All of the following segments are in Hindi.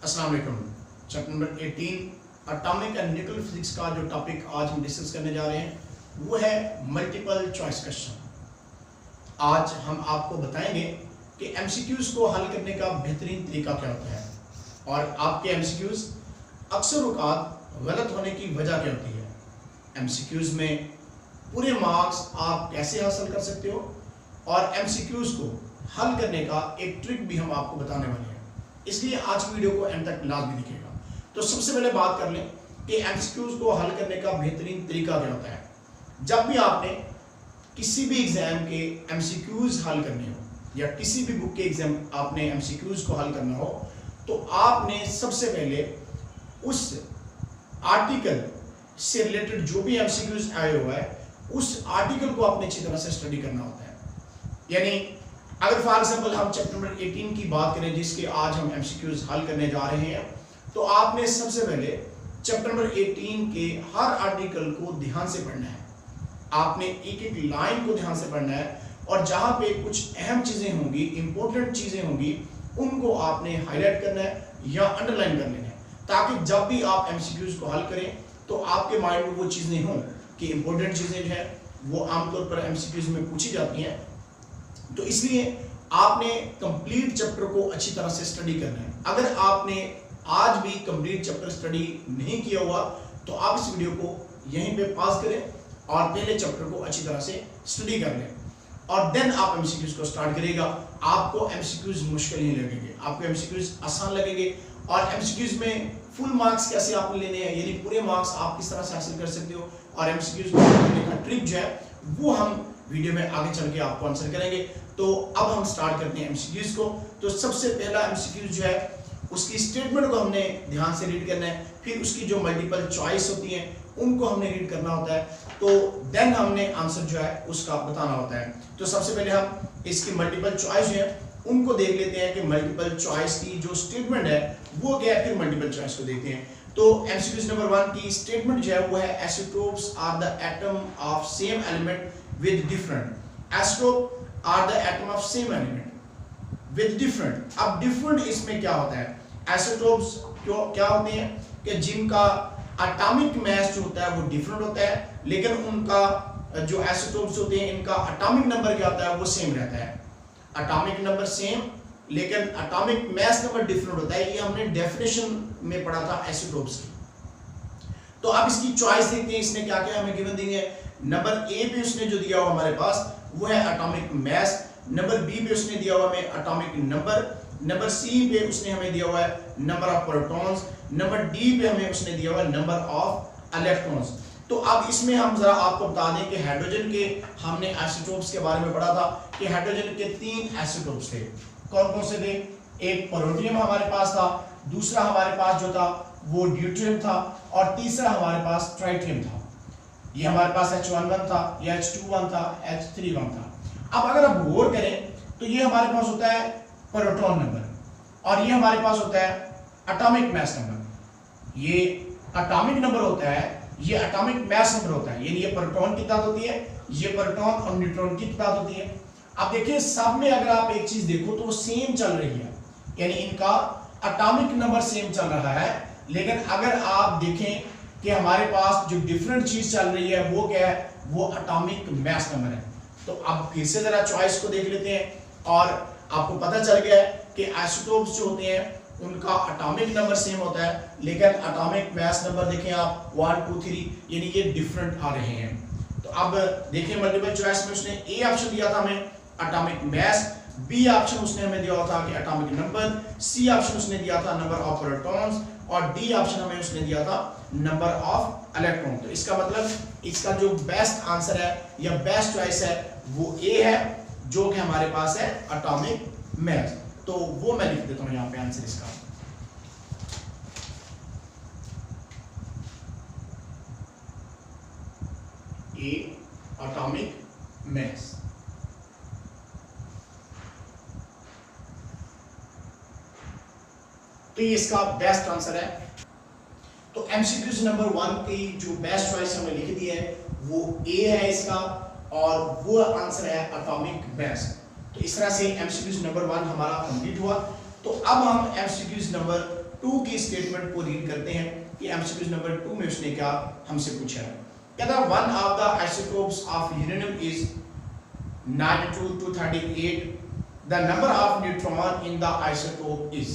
अस्सलाम वालेकुम। Chapter number 18 atomic and nuclear physics का जो टॉपिक आज हम डिस्कस करने जा रहे हैं वो है मल्टीपल चॉइस क्वेश्चन। आज हम आपको बताएंगे कि एमसीक्यूज को हल करने का बेहतरीन तरीका क्या होता है और आपके एमसीक्यूज अक्सर औकात गलत होने की वजह क्या होती है। एमसीक्यूज में पूरे मार्क्स आप कैसे हासिल कर सकते हो और एमसीक्यूज को हल करने का एक ट्रिक भी हम आपको बताने वाले हैं, इसलिए आज की वीडियो को एंड तक लाजमी दिखेगा। तो सबसे पहले बात कर लें कि एमसीक्यूज को हल करने का बेहतरीन तरीका क्या होता है। जब भी आपने किसी भी एग्जाम के एमसीक्यूज हल करने हो या किसी भी बुक के एग्जाम आपने एमसीक्यूज को हल करना हो तो आपने सबसे पहले उस आर्टिकल से रिलेटेड जो भी एमसीक्यूज आए हुआ है उस आर्टिकल को आपने अच्छी तरह से स्टडी करना होता है। यानी अगर फॉर एग्जांपल हम चैप्टर नंबर 18 की बात करें जिसके आज हम एमसीक्यूज हल करने जा रहे हैं, तो आपने सबसे पहले चैप्टर नंबर 18 के हर आर्टिकल को ध्यान से पढ़ना है। आपने एक एक लाइन को ध्यान से पढ़ना है और जहां पे कुछ अहम चीजें होंगी, इंपॉर्टेंट चीजें होंगी, उनको आपने हाईलाइट करना है या अंडरलाइन कर लेना है, ताकि जब भी आप एमसीक्यूज को हल करें तो आपके माइंड में वो चीजें हों कि इंपॉर्टेंट चीजें जो है वो आमतौर पर एमसीक्यूज में पूछी जाती हैं। तो इसलिए आपने कंप्लीट चैप्टर को अच्छी तरह से स्टडी करना है। अगर आपने आज भी कंप्लीट चैप्टर स्टडी नहीं किया हुआ तो आप इस वीडियो को यहीं पे पॉज करें और पहले चैप्टर को अच्छी तरह से स्टडी कर लें और देन आप एमसीक्यूज को स्टार्ट करिएगा। आपको एमसीक्यूज मुश्किल नहीं लगेंगे, आपको एमसीक्यूज आसान लगेंगे। और एमसीक्यूज में फुल मार्क्स कैसे आपने लेने हैं, यानी पूरे मार्क्स आप किस तरह से हासिल कर सकते हो और एमसीक्यूज को करने का ट्रिक जो है वो हम वीडियो में आगे चल के आपको आंसर करेंगे। तो अब हम स्टार्ट करते हैं एमसीक्यूज को। तो सबसे पहला एमसीक्यूज जो है उसकी स्टेटमेंट को हमने ध्यान से रीड करना है, फिर उसकी जो मल्टीपल चॉइस होती है उनको हमने रीड करना होता है, तो देन हमने आंसर जो है उसका बताना होता है। तो सबसे पहले हम इसकी मल्टीपल चॉइस जो है उनको देख लेते हैं कि मल्टीपल चॉइस की जो स्टेटमेंट है वो क्या है, फिर मल्टीपल चॉइस को देखते हैं। तो एमसीक्यूज नंबर 1 की स्टेटमेंट जो है वो है isotopes are the atom of same element with different. Isotope are the atom of same element with different. अब डिफरेंट इसमें क्या होता है, आइसोटोप्स क्या होते हैं कि जिनका एटॉमिक मास जो होता है वो डिफरेंट होता है, लेकिन उनका जो आइसोटोप्स होते हैं इनका एटॉमिक नंबर क्या होता है वो सेम रहता है। एटॉमिक नंबर सेम लेकिन एटॉमिक मास नंबर डिफरेंट होता है। ये हमने डेफिनेशन में पढ़ा था आइसोटोप्स की। तो अब इसकी चॉइस देखते हैं, इसने क्या क्या हमें गिवन दिए हैं। नंबर ए पे उसने जो दिया हुआ हमारे पास वो है एटॉमिक मास, नंबर बी पे उसने दिया हुआ हमें एटॉमिक नंबर, नंबर सी पे उसने हमें दिया हुआ है number of protons, number D पे हमें उसने दिया हुआ है नंबर ऑफ इलेक्ट्रॉन्स। तो अब इसमें हम जरा आपको बता दें कि हाइड्रोजन के हमने आइसोटोप्स के बारे में पढ़ा था कि हाइड्रोजन के 3 आइसोटोप्स थे। कौन कौन से थे, एक प्रोटियम हमारे पास था, दूसरा हमारे पास जो था वो ड्यूटेरियम था और तीसरा हमारे पास ट्राइटियम था। ये हमारे पास H11 था, ये H21 था, H31 था। अब अगर आप गौर करें तो ये हमारे पास होता है प्रोटॉन नंबर और ये हमारे पास होता है एटॉमिक मास नंबर। ये एटॉमिक नंबर होता है, ये एटॉमिक मास नंबर होता है, यानी ये प्रोटॉन की ताकत होती है, ये प्रोटॉन और न्यूट्रॉन की ताकत होती है। अब देखिए सब में अगर आप एक चीज देखो तो वो सेम चल रही है, यानी इनका एटॉमिक नंबर सेम चल रहा है। लेकिन अगर आप देखें कि हमारे पास जो डिफरेंट चीज चल रही है वो क्या है, वो एटॉमिक मास नंबर है। तो अब फिर से जरा चॉइस को देख लेते हैं और आपको पता चल गया है कि आइसोटोप्स जो होते हैं उनका एटॉमिक नंबर सेम होता है, लेकिन एटॉमिक मास नंबर देखें आप 1 2 3 यानी ये डिफरेंट आ रहे हैं। तो अब देखिए मल्टीपल चॉइस में उसने ए ऑप्शन दिया था हमें एटॉमिक मास, बी ऑप्शन उसने हमें दिया था कि एटॉमिक नंबर, सी ऑप्शन उसने दिया था नंबर ऑफ प्रोटॉन्स और डी ऑप्शन हमें उसने दिया था नंबर ऑफ इलेक्ट्रॉन। तो इसका मतलब इसका जो बेस्ट आंसर है या बेस्ट चॉइस है वो ए है, जो कि हमारे पास है एटॉमिक मास। तो वो मैं लिख देता हूं यहां पे आंसर इसका। ए एटॉमिक मास। तो ये इसका बेस्ट आंसर है। तो एमसीक्यूज नंबर 1 की जो बेस्ट चॉइस हमने लिख दी है वो ए है इसका और वो आंसर है एटॉमिक मास। तो इस तरह से एमसीक्यूज नंबर 1 हमारा कंप्लीट हुआ। तो अब हम एमसीक्यूज नंबर 2 की स्टेटमेंट को रीड करते हैं कि एमसीक्यू नंबर 2 में उसने क्या हमसे पूछा है। कहता है one of the isotopes of uranium is 92 to 38, the number of neutron in the isotope is.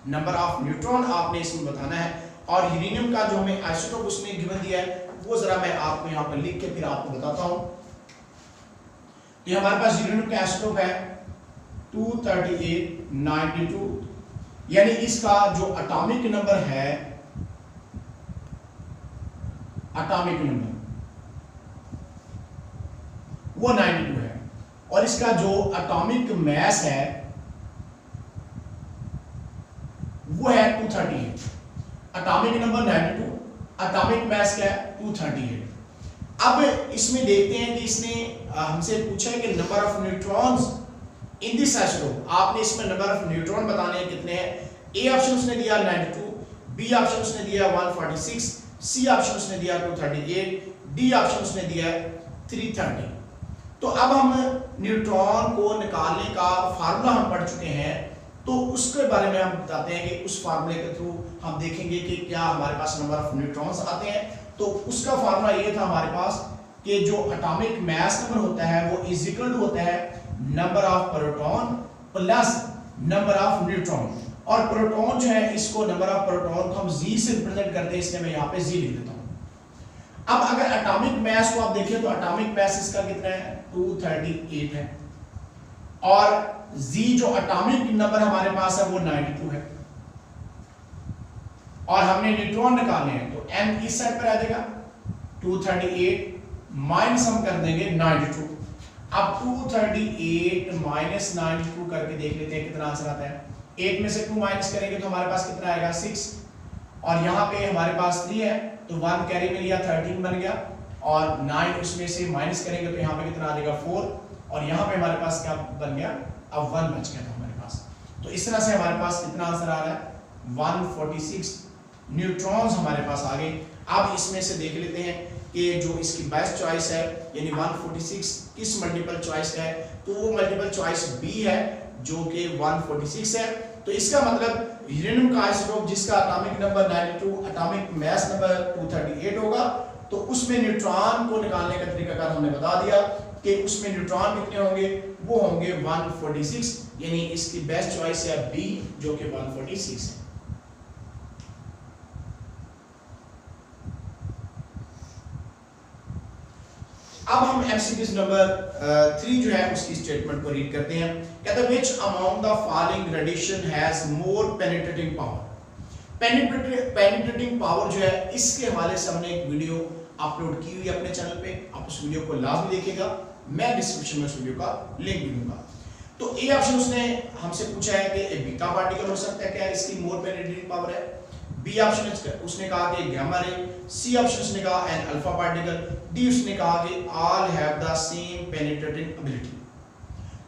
Number of neutron आपने इसमें बताना है, और यूरेनियम का जो हमें आइसोटोप उसने गिवन दिया है वो जरा मैं आपको यहाँ पर लिख के फिर आपको बताता हूँ। ये हमारे पास यूरेनियम का आइसोटोप है 238, 92, यानी इसका जो एटॉमिक नंबर है, एटॉमिक नंबर वो 92 है, और इसका जो एटॉमिक मास है वो है 238। एटॉमिक नंबर 92, एटॉमिक मास क्या है 238। अब इसमें देखते हैं कि इसने हमसे पूछा है कि number of neutrons in this isotope. आपने इसमें नंबर ऑफ न्यूट्रॉन बताने हैं कितने हैं। ए ऑप्शन उसने दिया 92, बी ऑप्शन उसने दिया 146, सी ऑप्शन उसने दिया 238, डी ऑप्शन उसने दिया 330। तो अब हम न्यूट्रॉन को निकालने का फार्मूला हम पढ़ चुके हैं, तो उसके बारे में हम बताते हैं कि उस फार्मूले के थ्रू हम देखेंगे कि क्या हमारे पास नंबर ऑफ न्यूट्रॉन्स आते हैं। तो उसका फार्मूला ये था हमारे पास कि जो एटॉमिक मास नंबर होता है वो इज इक्वल टू होता है number of proton plus number of neutron, और प्रोटॉन जो है इसको नंबर ऑफ प्रोटॉन को हम जी से रिप्रेजेंट करते हैं, इसलिए मैं यहाँ पे जी लिख देता हूँ। अब अगर एटॉमिक मास को आप देखें तो एटॉमिक मास इसका कितना है 238 है, और जी जो एटॉमिक नंबर हमारे पास है वो 92 है, और हमने न्यूट्रॉन निकालने हैं तो n इस साइड पर आ जाएगा 238 माइनस हम कर देंगे 92। अब 238 माइनस 92 करके देख लेते हैं कितना आंसर आता है। 8 में से 2 माइनस करेंगे तो हमारे पास कितना आएगा 6, और यहाँ पे हमारे पास 3 है तो 1 कैरी में लिया 13 बन गया, और 9 उसमें से माइनस करेंगे तो यहाँ पे कितना आ जाएगा 4, और यहाँ पे हमारे पास क्या बन गया, अब 1 बच गया था हमारे पास। तो इस तरह से हमारे पास कितना आंसर आ रहा है 146 न्यूट्रॉन्स हमारे पास आ गए। अब इसमें से देख लेते हैं कि जो इसकी बेस्ट चॉइस है यानी 146 किस मल्टीपल चॉइस का है, तो वो मल्टीपल चॉइस बी है जो कि 146 है। तो इसका मतलब यूरेनियम का आइसोटोप जिसका atomic number 92, atomic mass number 238 होगा, तो उसमें न्यूट्रॉन को निकालने का तरीकाकार हमने बता दिया कि उसमें न्यूट्रॉन कितने होंगे, वो होंगे 146, यानी इसकी बेस्ट चॉइस है बी जो कि 146 है। अब हम एमसीक्यू नंबर 3 जो है उसकी स्टेटमेंट को रीड करते हैं। कहता है which among the following radiation has more penetrating power. Penetrating power जो है इसके हवाले से हमने एक वीडियो अपलोड की हुई है अपने चैनल पे, आप उस वीडियो को लाजमी देखिएगा, मैं डिस्क्रिप्शन में उस वीडियो का लिंक भी दूंगा। तो ए ऑप्शन उसने हमसे पूछा है कि बीटा पार्टिकल हो सकता है क्या इसकी मोर पेनिट्रेटिंग पावर है, बी ऑप्शन उसने कहा कि गामा रे, सी ऑप्शन उसने कहा एन अल्फा पार्टिकल, डी उसने कहा कि all have the same penetrating ability.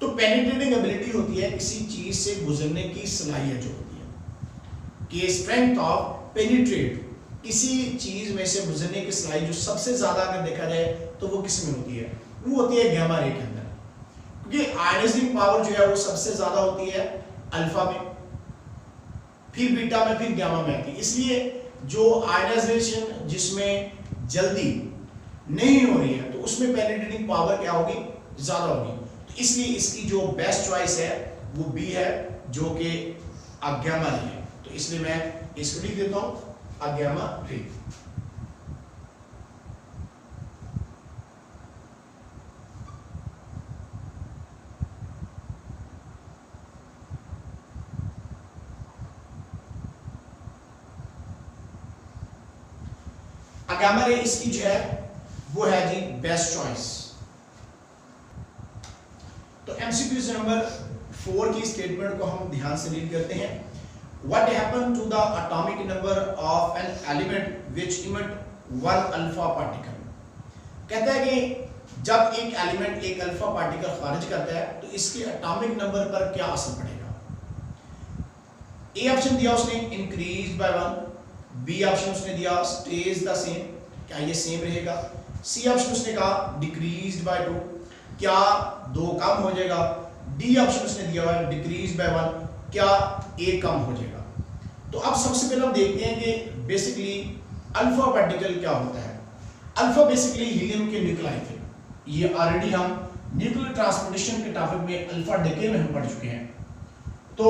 तो पेनिट्रेटिंग एबिलिटी होती है किसी चीज से गुजरने की सलाहियत जो होती है, कि स्ट्रेंथ ऑफ पेनिट्रेट, किसी चीज में से गुजरने की सलाहियत जो सबसे ज्यादा अगर देखा जाए तो वो किस में होती है, वो होती है गामा रे के अंदर, क्योंकि आयनाइजिंग पावर जो है वो सबसे ज्यादा होती है अल्फा में, फिर बीटा में, फिर गामा में आती है। इसलिए जो आयनाइजेशन जिसमें जल्दी नहीं हो रही है तो उसमें पेनिट्रेटिंग पावर क्या होगी, ज्यादा होगी। तो इसलिए इसकी जो बेस्ट चॉइस है वो बी है जो कि गामा रे है। तो इसलिए मैं इसको लिख देता हूं गामा रे। गामा रे इसकी जो है वो है जी बेस्ट चॉइस। तो एमसीक्यू नंबर 4 की स्टेटमेंट को हम ध्यान से रीड करते हैं। What happen to the atomic number of an element which emit one alpha particle. कहता है कि जब एक एलिमेंट एक अल्फा पार्टिकल खारिज करता है तो इसके एटॉमिक नंबर पर क्या असर पड़ेगा। ए ऑप्शन दिया उसने इंक्रीज बाय 1, बी ऑप्शन उसने दिया स्टेज द सेम, क्या ये सेम रहेगा, सी ऑप्शन उसने कहा डिक्रीज्ड बाय 2, क्या 2 कम हो जाएगा, डी ऑप्शन उसने दिया हुआ डिक्रीज बाय 1, क्या 1 कम हो जाएगा। तो अब सबसे पहले हम देखते हैं कि बेसिकली अल्फा पार्टिकल क्या होता है। अल्फा बेसिकली हीलियम के न्यूक्लाई थे। ये ऑलरेडी हम न्यूक्लियर ट्रांसपोर्टेशन के टॉपिक में अल्फा डेके में हम पढ़ चुके हैं। तो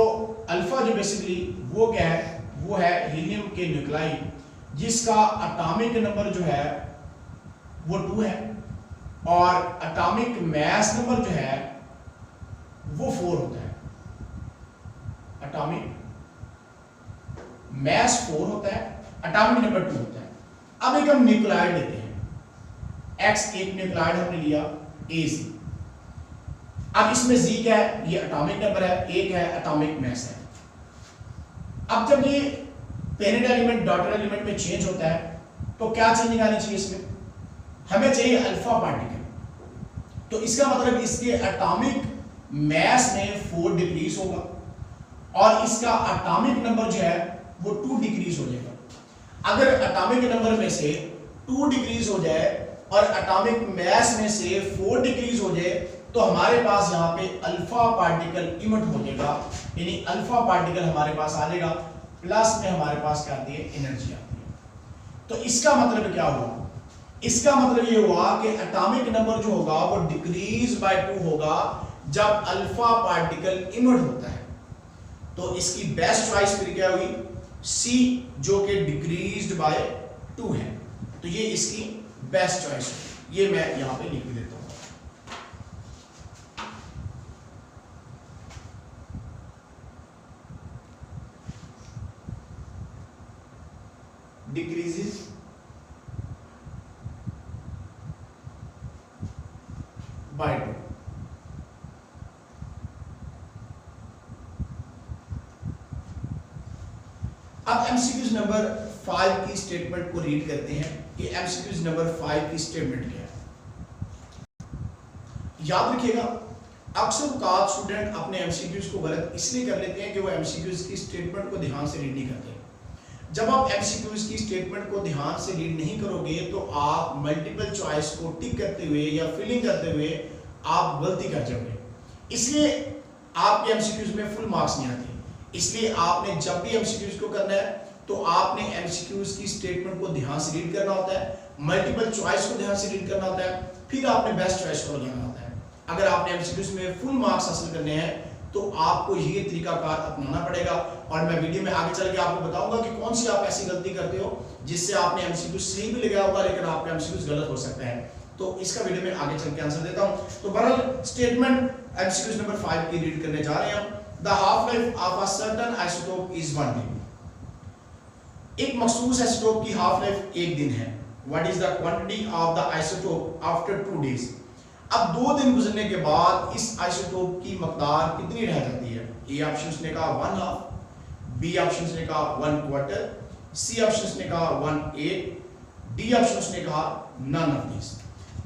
अल्फा जो बेसिकली वो क्या है, वो है हीलियम के न्यूक्लाई जिसका एटॉमिक नंबर जो है वो 2 है और एटॉमिक मास नंबर जो है वो 4 होता है। एटॉमिक मास 4 होता है, एटॉमिक नंबर 2 होता है। अब एक हम न्यूक्लियाइड लेते हैं, X एक न्यूक्लियाइड हमने लिया AZ। अब इसमें Z क्या है, ये एटॉमिक नंबर है, एक है एटॉमिक मास है। अब जब ये पेरेंट एलिमेंट डॉटर एलिमेंट में चेंज होता है तो क्या चेंजिंग आनी चाहिए इसमें, हमें चाहिए अल्फा पार्टिकल। तो इसका मतलब इसके एटॉमिक मास में 4 डिक्रीज होगा और इसका एटॉमिक नंबर जो है वो 2 डिक्रीज हो जाएगा। अगर एटॉमिक नंबर में से 2 डिक्रीज हो जाए और एटॉमिक मास में से 4 डिक्रीज हो जाए तो हमारे पास यहाँ पे अल्फा पार्टिकल इमिट हो जाएगा, यानी अल्फा पार्टिकल हमारे पास आ जाएगा, प्लस में हमारे पास क्या आती है, एनर्जी आती है। तो इसका मतलब क्या हुआ, इसका मतलब ये हुआ कि एटॉमिक नंबर जो होगा वो डिक्रीज बाय 2 होगा जब अल्फा पार्टिकल इमिट होता है। तो इसकी बेस्ट चॉइस फिर क्या हुई, सी जो कि डिक्रीज्ड बाय 2 है। तो ये इसकी बेस्ट चॉइस है, ये मैं यहां पे लिख देता हूं। Decreases by 2। अब एमसीक्यूज नंबर 5 की स्टेटमेंट को रीड करते हैं कि एमसीक्यूज नंबर 5 की स्टेटमेंट क्या है। याद रखिएगा, अक्सर औकात स्टूडेंट अपने एमसीक्यूज को गलत इसलिए कर लेते हैं कि वो एमसीक्यूज की स्टेटमेंट को ध्यान से रीड नहीं करते। जब आप एमसीक्यूज की स्टेटमेंट को ध्यान से रीड नहीं करोगे तो आप मल्टीपल चॉइस को टिक करते हुए या फिलिंग करते हुए आप गलती कर जाओगे, इसलिए आपके एमसीक्यूज में फुल मार्क्स नहीं आते। इसलिए आपने जब भी एमसीक्यूज को करना है तो आपने एमसीक्यूज की स्टेटमेंट को ध्यान से रीड करना होता है, मल्टीपल चॉइस को ध्यान से रीड करना होता है, फिर आपने बेस्ट चॉइस को लगाना होता है। अगर आपने एमसीक्यूज में फुल मार्क्स हासिल करने हैं तो आपको ये तरीकाकार अपनाना पड़ेगा। और मैं वीडियो में आगे चल के आपको बताऊंगा कि कौन सी आप ऐसी गलती करते हो जिससे आपने एमसीक्यूज सही भी लगाया होगा लेकिन आपका एमसीक्यूज गलत हो सकता है। तो इसका वीडियो में आगे चल के आंसर देता हूं। तो बहरहाल स्टेटमेंट एमसीक्यूज नंबर 5 की रीड करने जा रहे हैं हम। The half-life of a certain isotope is 1 day. एक मखसूस आइसोटोप की हाफ लाइफ 1 दिन है। What is the quantity of the isotope after 2 days? अब 2 दिन गुजरने के बाद इस आइसोटोप की मकदार कितनी रह जाती है। ए ऑप्शन ने कहा 1/2, बी ऑप्शन ने कहा 1/4, सी ऑप्शन ने कहा 1/8, डी ऑप्शन ने कहा none of these।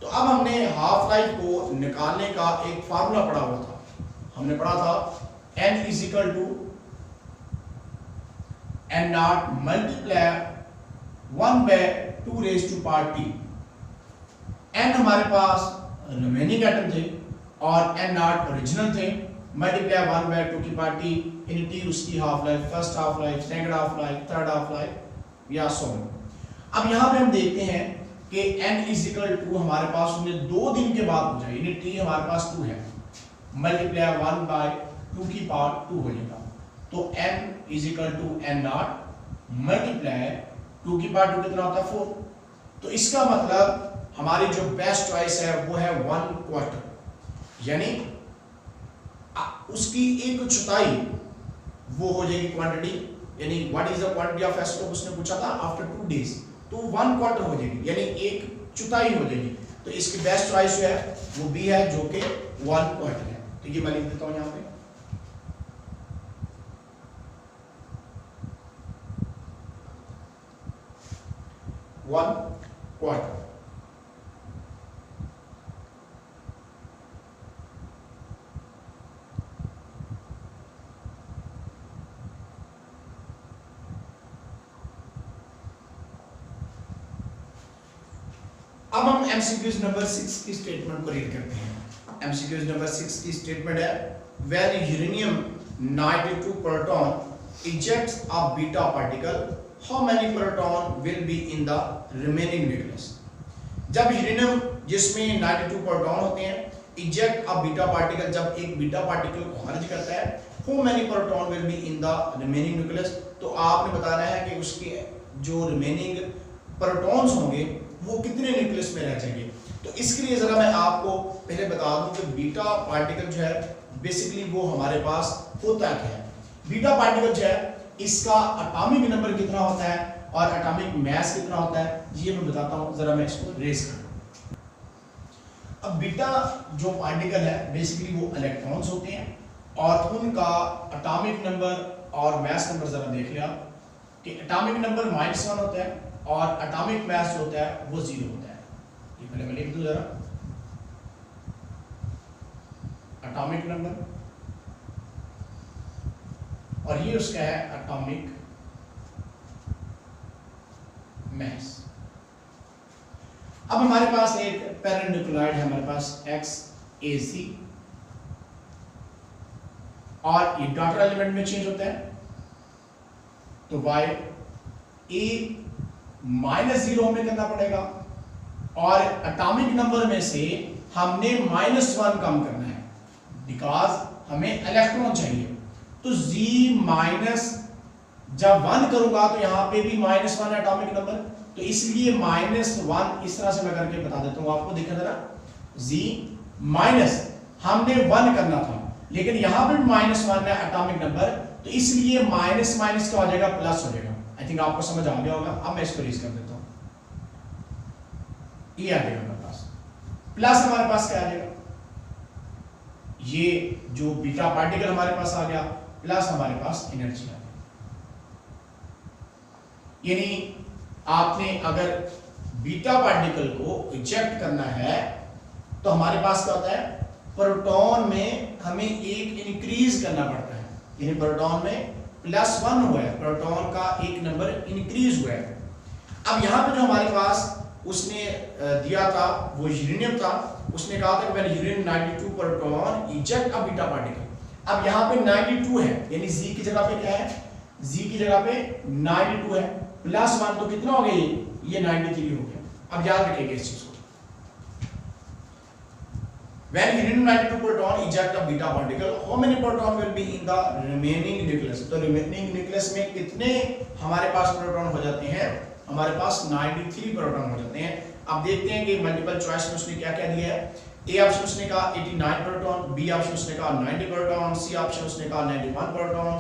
तो अब हमने हाफ लाइफ को निकालने का एक फार्मूला पढ़ा हुआ था। हमने पढ़ा था n is equal to n naught multiply 1/2 raised to power t। n हमारे पास रिमेनिंग एटम थे और n naught ओरिजिनल थे, मल्टीप्लाई 1/2 की पावर t, इन t उसकी half life, first half life, second half life, third half life या सो ऑन। अब यहाँ पे हम देखते हैं कि n is equal to हमारे पास 2 दिन के बाद हो जाए, यानी t हमारे पास 2 है, मल्टीप्लाई 1/2 की पावर 2 हो जाएगा। तो n is equal to n naught multiply 2 की पावर 2 कितना होता है 4। तो इसका मतलब हमारी जो बेस्ट चॉइस है वो है 1/4, यानी उसकी 1/4 वो हो जाएगी क्वांटिटी, यानी what is the quantity of isotope उसने पूछा था आफ्टर 2 डेज, तो 1/4 हो जाएगी, यानी 1/4 हो जाएगी। तो इसकी बेस्ट चॉइस जो है वो बी है जो कि 1/4 है। तो ये मैं लिख देता हूं यहां पे। One quarter. अब हम एमसीक्यूज नंबर 6 की स्टेटमेंट को रीड करते हैं। एमसीक्यूज नंबर 6 की स्टेटमेंट है when uranium 92 proton ejects a beta particle, how many proton will be in the remaining nucleus? जब यूरेनियम जिसमें 92 प्रोटॉन होते हैं इजेक्ट अ बीटा पार्टिकल, जब एक बीटा पार्टिकल को खारिज करता है, how many proton will be in the remaining nucleus, तो आपने बताना है कि उसके जो रिमेनिंग प्रोटॉन्स होंगे वो कितने न्यूक्लियस में रह जाएंगे। तो इसके लिए जरा मैं आपको पहले बता दूं कि बीटा पार्टिकल जो है बेसिकली वो हमारे पास होता क्या है। बीटा पार्टिकल जो है इसका एटॉमिक नंबर कितना होता है और एटॉमिक मास कितना होता है, ये मैं बताता हूं, जरा मैं इसको रेस कर। अब बीटा जो पार्टिकल है बेसिकली वो इलेक्ट्रॉन्स होते हैं और उनका एटॉमिक नंबर और मास नंबर जरा देख लिया कि एटॉमिक नंबर -1 होता है और एटॉमिक मास जो होता है वो 0 होता है। ये पहले मैं लिख दूं जरा, एटॉमिक नंबर और ये उसका है एटॉमिक मास। अब हमारे पास एक पैरेंट न्यूक्लियोटाइड है हमारे पास XAC और ये डॉटर एलिमेंट में चेंज होता है, तो Y A -0 हमें करना पड़ेगा और एटॉमिक नंबर में से हमने -1 कम करना है बिकॉज हमें इलेक्ट्रॉन चाहिए। तो Z- जब 1 करूंगा तो यहां पे भी -1 एटॉमिक नंबर, तो इसलिए -1 इस तरह से मैं करके बता देता हूं आपको, देखा जरा Z- हमने 1 करना था लेकिन यहां पे -1 है एटॉमिक नंबर, तो इसलिए माइनस माइनस क्या हो जाएगा, प्लस हो जाएगा। आई थिंक आपको समझ आ गया होगा। अब मैं इसको रीज कर देता हूं, ये आ जाएगा हमारे पास प्लस, हमारे पास क्या आ जाएगा, ये जो बीटा पार्टिकल हमारे पास आ गया प्लस हमारे पास एनर्जी आ गई। यानी आपने अगर बीटा पार्टिकल को इजेक्ट करना है तो हमारे पास क्या होता है, प्रोटॉन में हमें एक इंक्रीज करना पड़ता है, यानी प्रोटॉन में +1 हुआ है, प्रोटॉन का एक नंबर इंक्रीज हुआ है। अब यहां पे जो हमारे पास उसने दिया था वो यूरेनियम था, उसने कहा था कि मैंने uranium 92 proton eject a beta particle. अब यहां पे 92 है यानी Z की जगह पे क्या है, Z की जगह पे 92 है, +1 तो कितना हो गया, ये 93 हो गया। अब याद रखिएगा इस चीज को, when uranium 92 proton eject a beta particle, how many proton will be in the remaining nucleus? तो remaining nucleus में कितने हमारे पास प्रोटॉन हो जाते हैं, हमारे पास 93 प्रोटॉन हो जाते हैं। अब देखते हैं कि मल्टीपल चॉइस में उसने क्या क्या दिया है। ए ऑप्शन उसने कहा 89 प्रोटॉन, बी ऑप्शन उसने कहा 90 प्रोटॉन, सी ऑप्शन उसने कहा 91 प्रोटॉन,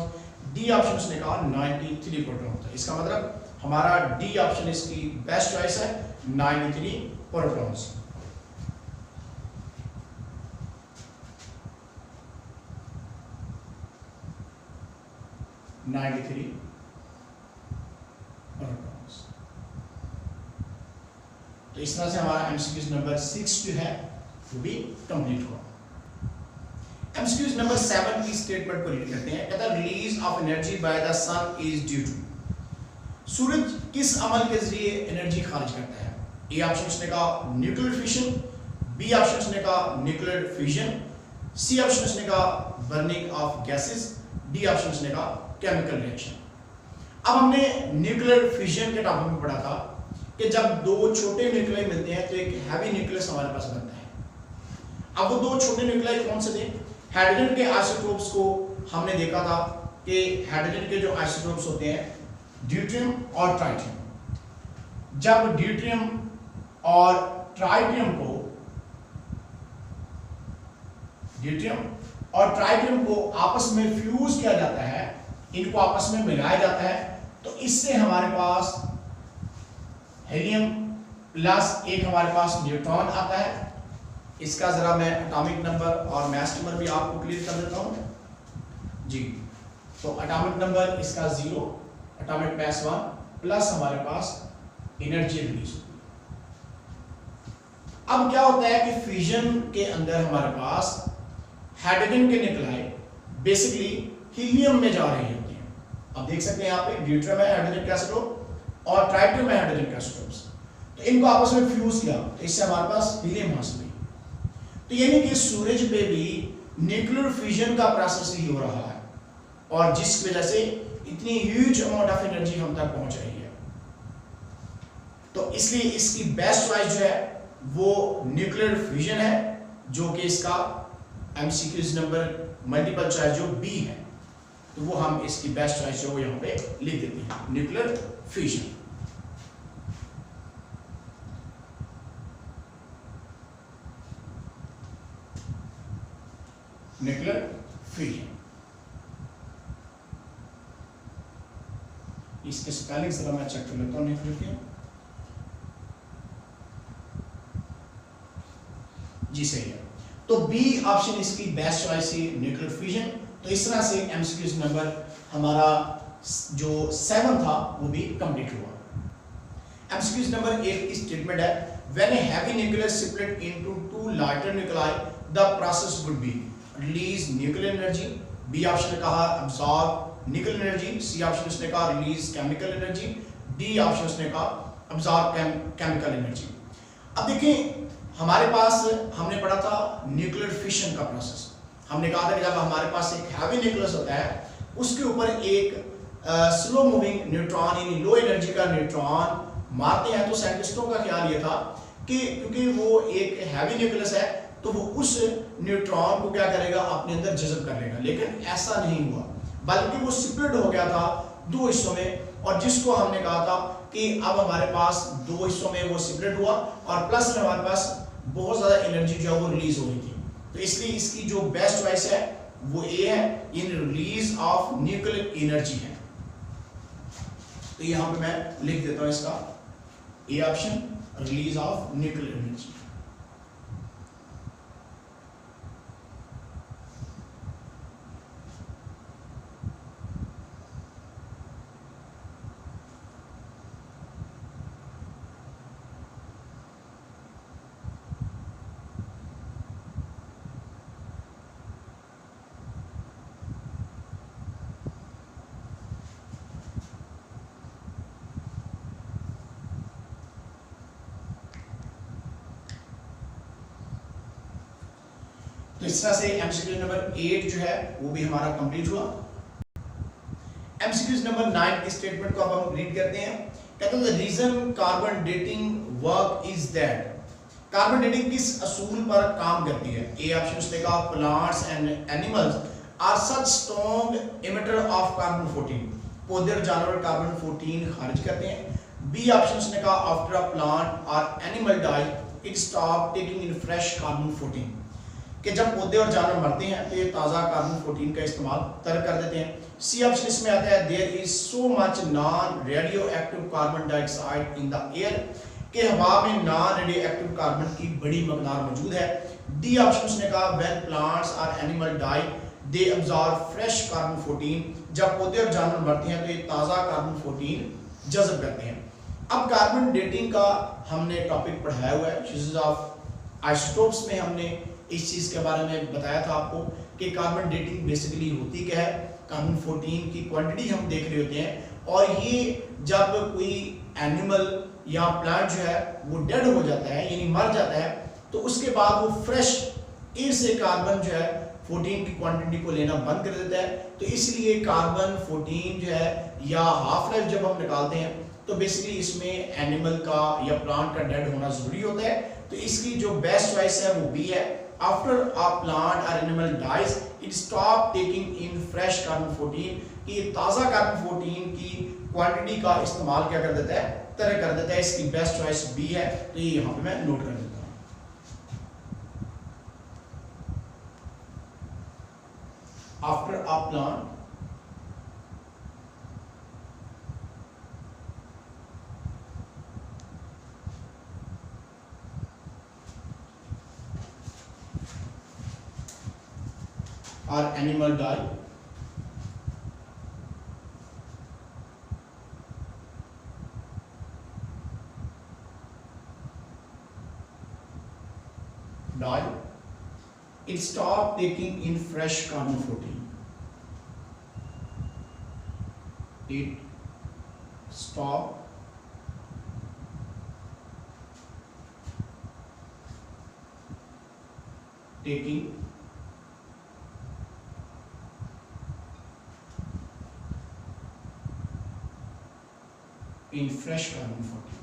डी ऑप्शन उसने कहा 93 प्रोटॉन। तो इसका मतलब हमारा डी ऑप्शन इसकी बेस्ट चॉइस है, 93 प्रोटॉन्स। तो इस तरह से हमारा एमसीक्यूज नंबर 6 जो है वो भी कंप्लीट हुआ। एमसीक्यूज नंबर 7 की स्टेटमेंट को रीड करते हैं। कहता है release of energy by the sun is due to, सूरज किस अमल के जरिए एनर्जी खारिज करता है। ए ऑप्शन उसने कहा न्यूक्लियर फिशन, बी ऑप्शन उसने कहा न्यूक्लियर फ्यूजन, सी ऑप्शन उसने कहा burning of gases, D option उसने कहा केमिकल रिएक्शन। अब हमने न्यूक्लियर फिशन के टॉपिक में पढ़ा था कि जब दो छोटे न्यूक्लियाई मिलते हैं तो एक हैवी न्यूक्लियस हमारे पास बनता है। अब वो दो छोटे न्यूक्लियाई कौन से थे, हाइड्रोजन के आइसोटोप्स को हमने देखा था कि हाइड्रोजन के जो आइसोटोप्स होते हैं ड्यूटेरियम और ट्राइटियम। जब ड्यूटेरियम और ट्राइटियम को आपस में फ्यूज किया जाता है, इनको आपस में मिलाया जाता है, तो इससे हमारे पास हीलियम प्लस एक हमारे पास न्यूट्रॉन आता है। इसका जरा मैं एटॉमिक नंबर और मास नंबर भी आपको क्लियर कर देता हूं जी। तो एटॉमिक नंबर इसका 0, एटॉमिक मास 1 प्लस हमारे पास एनर्जी रिलीज। अब क्या होता है कि फ्यूजन के अंदर हमारे पास हाइड्रोजन के न्यूक्लियाई बेसिकली हीलियम में जा रही होती हैं। अब देख सकते हैं यहाँ पे ड्यूटेरियम है हाइड्रोजन का आइसोटोप और ट्राइटियम है हाइड्रोजन का आइसोटोप्स, तो इनको आपस में फ्यूज किया तो इससे हमारे पास हीलियम हासिल हुई। तो यानी कि सूरज पे भी न्यूक्लियर फ्यूजन का प्रोसेस ही हो रहा है और जिस वजह से इतनी ह्यूज अमाउंट ऑफ एनर्जी हम तक पहुंच रही है। तो इसलिए इसकी बेस्ट चॉइस जो है वो न्यूक्लियर फ्यूजन है, जो कि इसका एमसीक्यूज नंबर मल्टीपल चॉइस जो बी है, तो वो हम इसकी बेस्ट चॉइस जो वो यहाँ पे लिख देते हैं, न्यूक्लियर फ्यूजन। न्यूक्लियर फ्यूजन, इसके स्पेलिंग जरा मैं चेक कर लेता हूँ न्यूक्लियर के। जी सही है, तो बी ऑप्शन इसकी बेस्ट चॉइस है, न्यूक्लियर फ्यूजन। तो इस तरह से एमसीक्यूज नंबर हमारा जो 7 था वो भी कंप्लीट हुआ। एमसीक्यूज नंबर 8 की स्टेटमेंट है, when a heavy nuclear split into two lighter nuclei the process would be release nuclear energy. B option ने कहा absorb nuclear energy, C option उसने कहा release chemical energy, D option उसने कहा अब्सॉर्ब केमिकल एनर्जी। अब देखें, हमारे पास हमने पढ़ा था न्यूक्लियर फिशन का प्रोसेस। हमने कहा था कि जब हमारे पास एक हैवी न्यूक्लियस होता है, उसके ऊपर एक स्लो मूविंग न्यूट्रॉन यानी लो एनर्जी का न्यूट्रॉन मारते हैं, तो साइंटिस्टों का ख्याल ये था कि क्योंकि वो एक हैवी न्यूक्लियस है तो वो उस न्यूट्रॉन को क्या करेगा, अपने अंदर जज़ब कर लेगा। लेकिन ऐसा नहीं हुआ, बल्कि वो स्प्लिट हो गया था 2 हिस्सों में, और जिसको हमने कहा था कि अब हमारे पास 2 हिस्सों में वो स्प्लिट हुआ और प्लस में हमारे पास बहुत ज़्यादा एनर्जी जो है वो रिलीज हो रही थी। तो इसलिए इसकी जो बेस्ट चॉइस है वो ए है, इन रिलीज ऑफ न्यूक्लियर एनर्जी है। तो यहां पे मैं लिख देता हूं इसका A option, release of nuclear energy. तो इस तरह से एमसीक्यू नंबर 8 जो है वो भी हमारा कंप्लीट हुआ। एमसीक्यू नंबर 9 की स्टेटमेंट को अब हम रीड करते हैं। कहते हैं the reason carbon dating work is that, carbon dating किस असूल पर काम करती है। ए ऑप्शन उसने कहा plants and animals are such strong emitter of carbon 14, पौधे और जानवर कार्बन 14 खारिज करते हैं। बी ऑप्शन उसने कहा आफ्टर अ प्लांट और animal die it stop taking in fresh carbon 14, कि जब पौधे और जानवर मरते हैं तो ये ताज़ा कार्बन 14 का इस्तेमाल तर्क कर देते हैं। सी ऑप्शन इसमें आता है there is so much non radioactive carbon dioxide in the air, कि हवा में नॉन रेडियो एक्टिव कार्बन की बड़ी मकदार मौजूद है। डी ऑप्शन उसने कहा व्हेन प्लांट्स और animal die they absorb fresh carbon 14, जब पौधे और जानवर मरते हैं तो ये ताज़ा कार्बन 14 जज़ब करते हैं। अब कार्बन डेटिंग का हमने टॉपिक पढ़ाया हुआ है, यूजेस ऑफ आइसोटोप्स में हमने इस चीज़ के बारे में बताया था आपको कि कार्बन डेटिंग बेसिकली होती क्या है। कार्बन 14 की क्वांटिटी हम देख रहे होते हैं, और ये जब कोई एनिमल या प्लांट जो है वो डेड हो जाता है यानी मर जाता है, तो उसके बाद वो फ्रेश एयर से कार्बन जो है 14 की क्वांटिटी को लेना बंद कर देता है। तो इसलिए कार्बन 14 जो है या हाफ लाइफ जब हम निकालते हैं तो बेसिकली इसमें एनिमल का या प्लांट का डेड होना जरूरी होता है। तो इसकी जो बेस्ट चॉइस है वो बी है, आफ्टर अ प्लांट और animal dies it stop taking in fresh carbon 14, कि ताज़ा कार्बन 14 की क्वांटिटी का इस्तेमाल क्या कर देता है, तरह कर देता है। इसकी बेस्ट चॉइस बी है, तो ये यहाँ पे मैं नोट कर देता हूँ। After a plant or animal die it stop taking in fresh carbon 14, it stop taking in fresh carbon 14.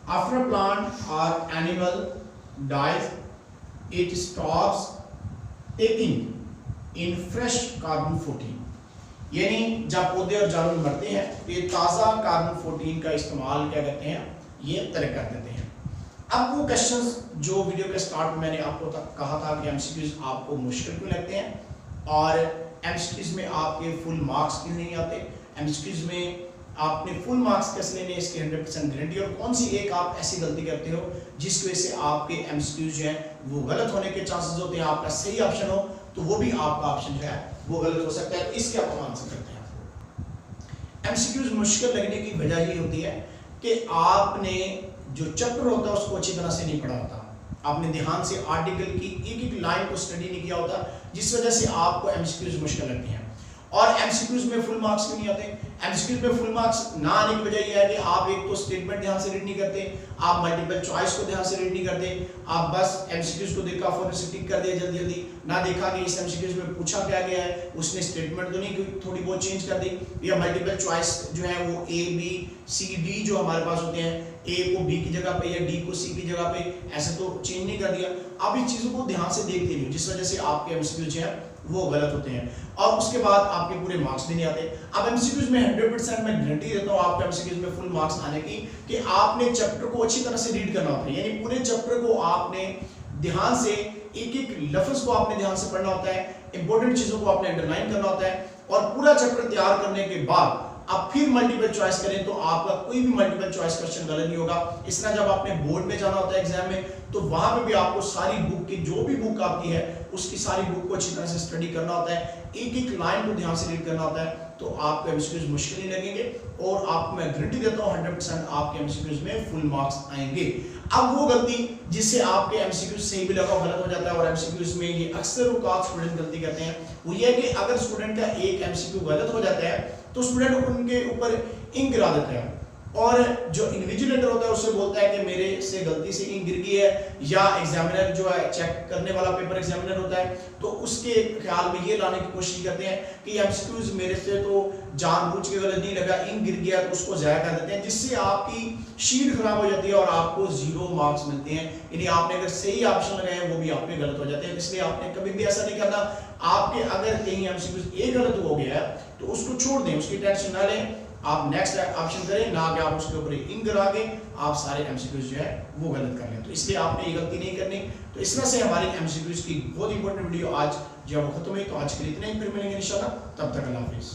After a plant or animal dies, it stops taking in fresh carbon 14. यानी जब पौधे और जानवर मरते हैं तो ये ताज़ा कार्बन 14 का इस्तेमाल क्या करते हैं, ये तरक कर देते हैं। अब वो क्वेश्चंस जो वीडियो के स्टार्ट में मैंने आपको कहा था कि एमसीक्यूज आपको मुश्किल क्यों लगते हैं और एमसीक्यूज में आपके फुल मार्क्स क्यों नहीं आते, एमसीक्यूज में आपने फुल मार्क्स कैसे लेने, इसकी 100% गारंटी, और कौन सी एक आप ऐसी गलती करते हो जिसकी वजह से आपके एमसीक्यूज जो है वो गलत होने के चांसेस होते हैं। आपका सही ऑप्शन हो तो वो भी आपका ऑप्शन जो है वो गलत हो सकता है। इसके आप आंसर करते हैं। एमसीक्यूज मुश्किल लगने की वजह ये होती है कि आपने जो चैप्टर होता है उसको अच्छी तरह से नहीं पढ़ा होता, आपने ध्यान से आर्टिकल की एक एक लाइन को स्टडी नहीं किया होता, जिस वजह से आपको एमसीक्यूज मुश्किल लगते हैं। और एमसीक्यूज में फुल मार्क्स क्यों नहीं आते? एमसीक्यूज में फुल मार्क्स ना आने की वजह यह है कि आप एक तो स्टेटमेंट ध्यान से रीड नहीं करते, आप मल्टीपल चॉइस को ध्यान से रीड नहीं करते, आप बस एमसीक्यूज को देखा फौरन से टिक कर दिया जल्दी जल्दी, ना देखा कि इस एमसीक्यूज में पूछा क्या गया है, उसने स्टेटमेंट तो नहीं थोड़ी बहुत चेंज कर दी, या मल्टीपल चॉइस जो है वो ए बी सी डी जो हमारे पास होते हैं, ए को बी की जगह पे या डी को सी की जगह पे ऐसे तो चेंज नहीं कर दिया। आप इन चीज़ों को ध्यान से देखते नहीं, जिस वजह से आपके एमसीक्यूज हैं वो गलत होते हैं और उसके बाद आपके पूरे मार्क्स भी नहीं आते। अब एमसीक्यूज में 100% मैं गारंटी देता हूँ आपके एमसीक्यूज में फुल मार्क्स आने की कि आपने चैप्टर को अच्छी तरह से रीड करना होता है, यानी पूरे चैप्टर को आपने ध्यान से एक एक लफ्ज को आपने ध्यान से पढ़ना होता है, इंपॉर्टेंट चीजों को आपने अंडरलाइन करना होता है, और पूरा चैप्टर तैयार करने के बाद आप फिर मल्टीपल चॉइस करें तो आपका कोई भी मल्टीपल चॉइस क्वेश्चन गलत नहीं होगा। इस तरह जब आपने बोर्ड में जाना होता है एग्जाम में तो वहां पे भी आपको सारी बुक की जो भी बुक आपकी है उसकी सारी बुक को अच्छी तरह से स्टडी करना होता है, एक एक लाइन को ध्यान से रीड करना होता है, तो आपको एमसीक्यूज मुश्किल नहीं लगेंगे और आपको मैं गारंटी देता हूँ 100% आपके एमसीक्यूज में फुल मार्क्स आएंगे। अब वो गलती जिससे आपके एमसीक्यूज सही भी लगा गलत हो जाता है, और एमसीक्यूज में ये अक्सर औकात स्टूडेंट गलती करते हैं, वो ये है कि अगर स्टूडेंट का एक एमसीक्यू गलत हो जाता है तो स्टूडेंट उनके ऊपर इंक गिरा देता है, और जो इन्विजिलेटर होता है उससे बोलता है कि मेरे से गलती से इंक गिर गई है, या एग्जामिनर जो है चेक करने वाला पेपर एग्जामिनर होता है तो उसके ख्याल में ये लाने की कोशिश करते हैं कि एमसीक्यूज मेरे से तो जानबूझ के गलत नहीं लगा, इंक गिर गया, तो उसको ज़ाया कर देते हैं, जिससे आपकी शीट खराब हो जाती है और आपको 0 मार्क्स मिलते हैं। यानी आपने अगर सही ऑप्शन लगाए वो भी आपके गलत हो जाते हैं, इसलिए आपने कभी भी ऐसा नहीं करना। आपके अगर कहीं एमसीक्यूज एक गलत हो गया है तो उसको छोड़ दें, उसकी टेंशन ना लें, आप नेक्स्ट ऑप्शन करें, ना कि आप उसके ऊपर इंक करा के आप सारे एमसीक्यूज जो है वो गलत कर लें। तो इसलिए आपने ये गलती नहीं करनी। तो इस तरह से हमारी एमसीक्यूज की बहुत इंपॉर्टेंट वीडियो आज जो है वो खत्म हुई। तो आज के लिए इतना ही, फिर मिलेंगे इंशाल्लाह, तब तक अल्लाह हाफिज़।